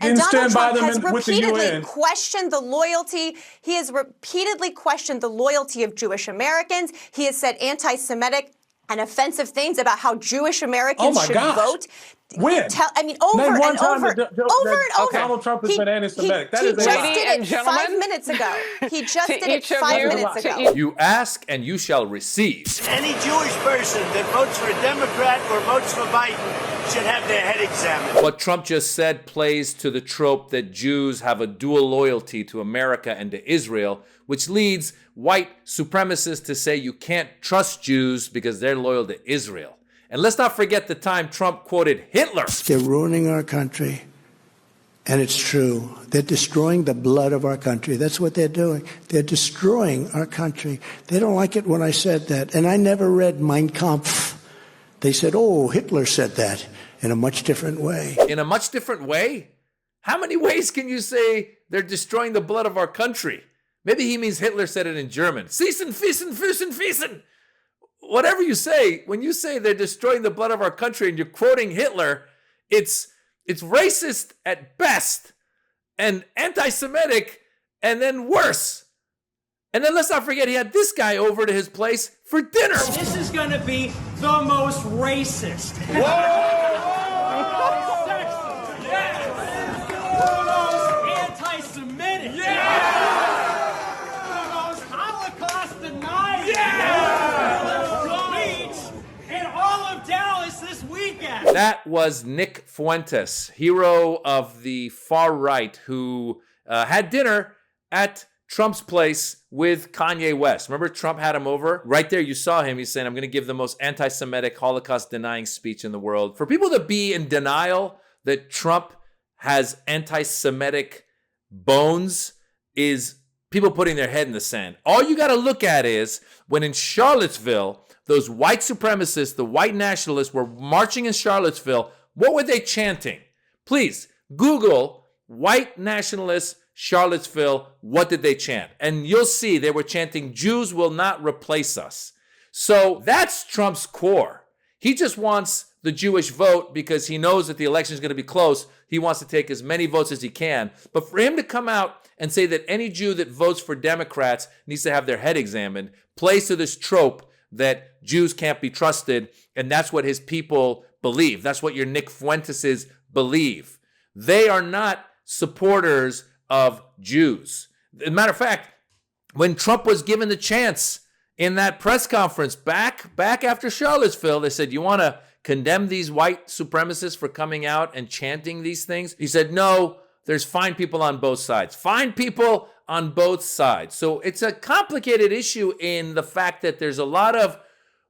And Donald Trump has with the repeatedly UN. questioned the loyalty. He has repeatedly questioned the loyalty of Jewish Americans. He has said anti-Semitic and offensive things about how Jewish Americans should vote. When? Over and over. Donald Trump has been anti-Semitic. He just did it 5 minutes ago. He just did it 5 minutes ago. You ask and you shall receive. Any Jewish person that votes for a Democrat or votes for Biden should have their head examined. What Trump just said plays to the trope that Jews have a dual loyalty to America and to Israel, which leads white supremacists to say you can't trust Jews because they're loyal to Israel. And let's not forget the time Trump quoted Hitler. They're ruining our country. And it's true. They're destroying the blood of our country. That's what they're doing. They're destroying our country. They don't like it when I said that. And I never read Mein Kampf. They said, oh, Hitler said that in a much different way. In a much different way? How many ways can you say they're destroying the blood of our country? Maybe he means Hitler said it in German. Schießen, Füßen, Füßen, Füßen. Whatever you say, when you say they're destroying the blood of our country and you're quoting Hitler, it's racist at best and anti-Semitic and then worse. And then let's not forget he had this guy over to his place for dinner. This is going to be the most racist. Anti-Semitic. The most Holocaust denying. In all of Dallas this weekend. That was Nick Fuentes, hero of the far right, who had dinner at Trump's place with Kanye West. Remember, Trump had him over? Right there, you saw him. He's saying, I'm going to give the most anti-Semitic, Holocaust-denying speech in the world. For people to be in denial that Trump has anti-Semitic bones is people putting their head in the sand. All you got to look at is when in Charlottesville, those white supremacists, the white nationalists were marching in Charlottesville, what were they chanting? Please, Google white nationalists, Charlottesville, what did they chant? And you'll see they were chanting, Jews will not replace us. So that's Trump's core. He just wants the Jewish vote because he knows that the election is going to be close. He wants to take as many votes as he can. But for him to come out and say that any Jew that votes for Democrats needs to have their head examined plays to this trope that Jews can't be trusted, and that's what his people believe. That's what your Nick Fuenteses believe. They are not supporters of Jews. As a matter of fact, when Trump was given the chance in that press conference back after Charlottesville, they said, you want to condemn these white supremacists for coming out and chanting these things? He said, no, there's fine people on both sides. Fine people on both sides. So it's a complicated issue in the fact that there's a lot of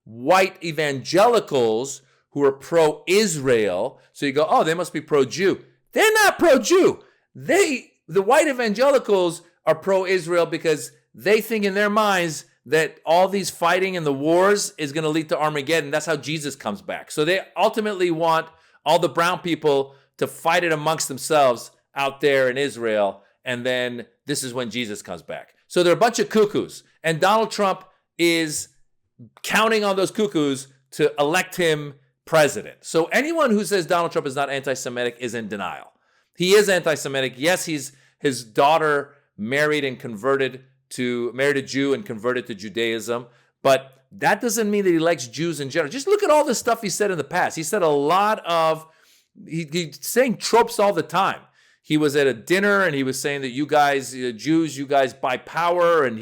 white evangelicals who are pro-Israel. So you go, oh, they must be pro-Jew. They're not pro-Jew. The white evangelicals are pro-Israel because they think in their minds that all these fighting and the wars is going to lead to Armageddon. That's how Jesus comes back. So they ultimately want all the brown people to fight it amongst themselves out there in Israel. And then this is when Jesus comes back. So they're a bunch of cuckoos. And Donald Trump is counting on those cuckoos to elect him president. So anyone who says Donald Trump is not anti-Semitic is in denial. He is anti-Semitic. Yes, his daughter married a Jew and converted to Judaism. But that doesn't mean that he likes Jews in general. Just look at all the stuff he said in the past. He said a lot of, he's saying tropes all the time. He was at a dinner and he was saying that you guys, Jews, you guys buy power. And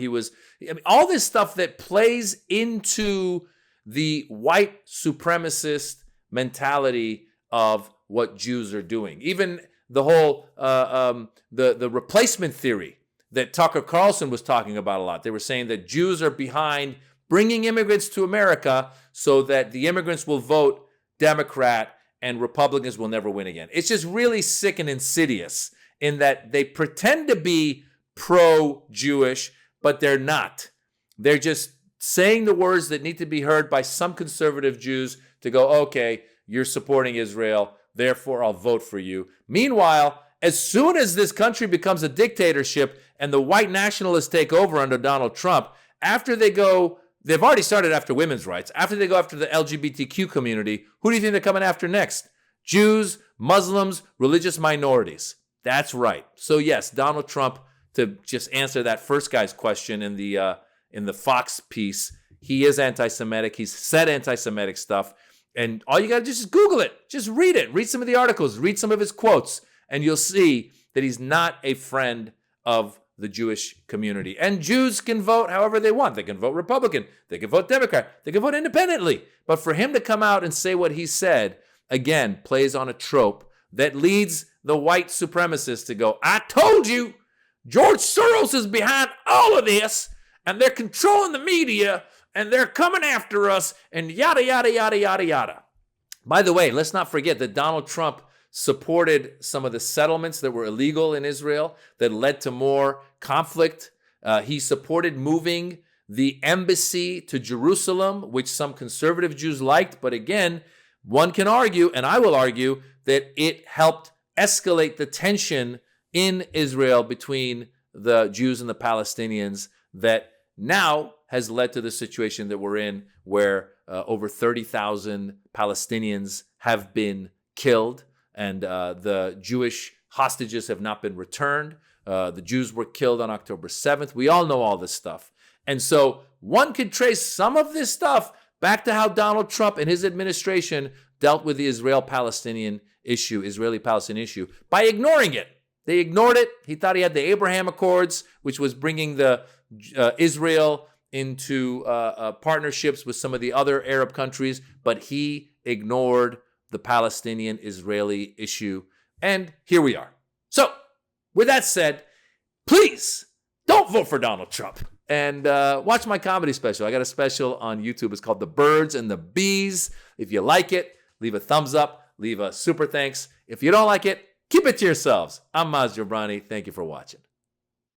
all this stuff that plays into the white supremacist mentality of what Jews are doing. Even the whole, the replacement theory that Tucker Carlson was talking about a lot. They were saying that Jews are behind bringing immigrants to America so that the immigrants will vote Democrat and Republicans will never win again. It's just really sick and insidious in that they pretend to be pro-Jewish, but they're not. They're just saying the words that need to be heard by some conservative Jews to go, okay, you're supporting Israel, therefore I'll vote for you. Meanwhile, as soon as this country becomes a dictatorship and the white nationalists take over under Donald Trump, after they go, they've already started after women's rights. After they go after the LGBTQ community, who do you think they're coming after next? Jews, Muslims, religious minorities. That's right. So yes, Donald Trump, to just answer that first guy's question in the Fox piece, he is anti-Semitic. He's said anti-Semitic stuff. And all you got to do is just Google it. Just read it. Read some of the articles. Read some of his quotes. And you'll see that he's not a friend of the Jewish community. And Jews can vote however they want. They can vote Republican. They can vote Democrat. They can vote independently. But for him to come out and say what he said, again, plays on a trope that leads the white supremacists to go, I told you, George Soros is behind all of this, and they're controlling the media, and they're coming after us, and yada, yada, yada, yada, yada. By the way, let's not forget that Donald Trump supported some of the settlements that were illegal in Israel that led to more conflict. He supported moving the embassy to Jerusalem, which some conservative Jews liked. But again, one can argue, and I will argue, that it helped escalate the tension in Israel between the Jews and the Palestinians that now has led to the situation that we're in, where over 30,000 Palestinians have been killed, and the Jewish hostages have not been returned. The Jews were killed on October 7th. We all know all this stuff. And so one could trace some of this stuff back to how Donald Trump and his administration dealt with the Israeli-Palestinian issue by ignoring it. They ignored it. He thought he had the Abraham Accords, which was bringing the Israel into partnerships with some of the other Arab countries, but he ignored the Palestinian-Israeli issue. And here we are. So, with that said, please don't vote for Donald Trump. And watch my comedy special. I got a special on YouTube. It's called The Birds and the Bees. If you like it, leave a thumbs up. Leave a super thanks. If you don't like it, keep it to yourselves. I'm Maz Jobrani. Thank you for watching.